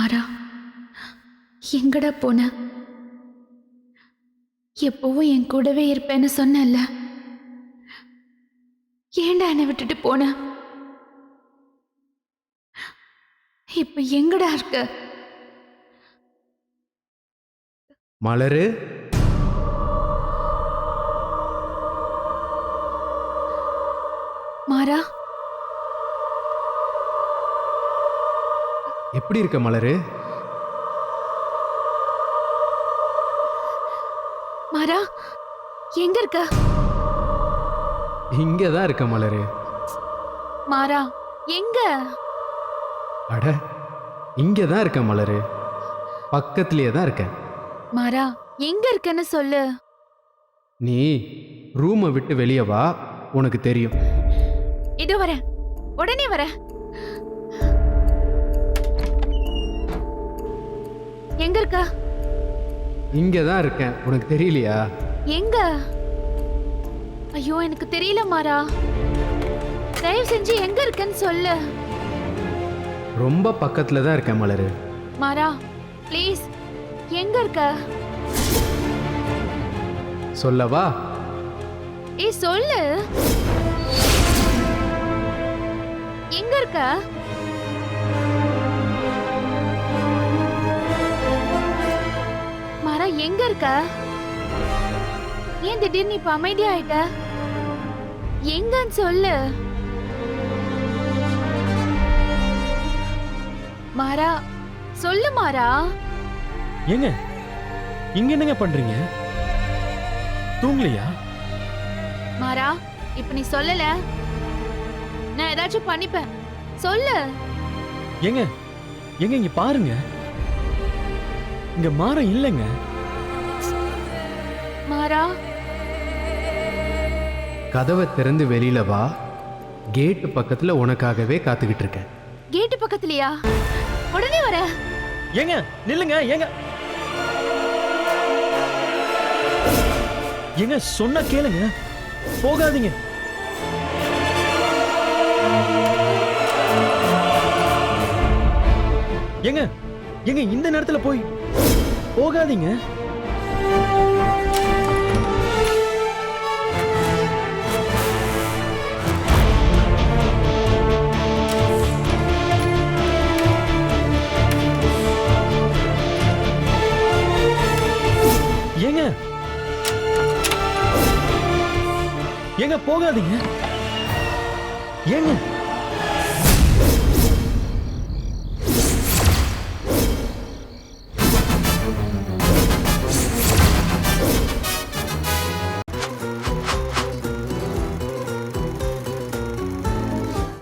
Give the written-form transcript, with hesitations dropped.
மாறா, எங்கடா போன? எப்பவும் என் கூடவே இருப்பேன்னு சொன்னல, ஏன்டா என்னை விட்டுட்டு போன? இப்ப எங்கடா இருக்க? மலரு, மாறா, எப்படி இருக்க மலரு? மாறா, எங்க இருக்க? இங்கே தான் இருக்க மலரு. மாறா, எங்க? அட, இங்கே தான் இருக்க மலரு. பக்கத்திலேயே தான் இருக்கேன். மாறா, எங்க இருக்கன்னு சொல்லு. நீ ரூமை விட்டு வெளியே வா, உனக்கு தெரியும். இதோ வரேன், உடனே வரேன். எங்க இருக்க? இங்கே தான் இருக்கேன், உனக்கு தெரியலையா? எங்க? ஐயோ, எனக்கு தெரியல மாறா. தயவு செஞ்சு எங்க இருக்கன்னு சொல்லு. ரொம்ப பக்கத்தில் தான் இருக்கேன் மலரு. மாறா, ப்ளீஸ், எங்க இருக்க? சொல்லவா? ஏய், சொல்லு. எங்க இருக்க? மாறா, எங்க இருக்க? ஏன் திடீர்னு இப்ப அமைதியாயிட்ட? எங்கன்னு சொல்லு. மாறா, சொல்லு மாறா. ஏங்க இங்க என்னங்க பண்றீங்க? தூங்கலையா? மாறா, இப்ப நீ சொல்லல, நான் ஏதாச்சும் பண்ணிப்பேன். சொல்லு. ஏங்க ஏங்க இங்க பாருங்க, இங்க மாறம் இல்லைங்க. மாறா, கதவை திறந்து வெளியில வா, கேட்டு பக்கத்தில் உனக்காகவே காத்துக்கிட்டு இருக்கேன். கேட்டு பக்கத்துலயா? உடனே வர. ஏங்க நில்லுங்க. ஏங்க ஏங்க சொன்னா கேளுங்க, போகாதீங்க. ஏங்க ஏங்க இந்த நேரத்துல போய் போகாதீங்க. ஏங்க ஏங்க போகாதீங்க. ஏங்க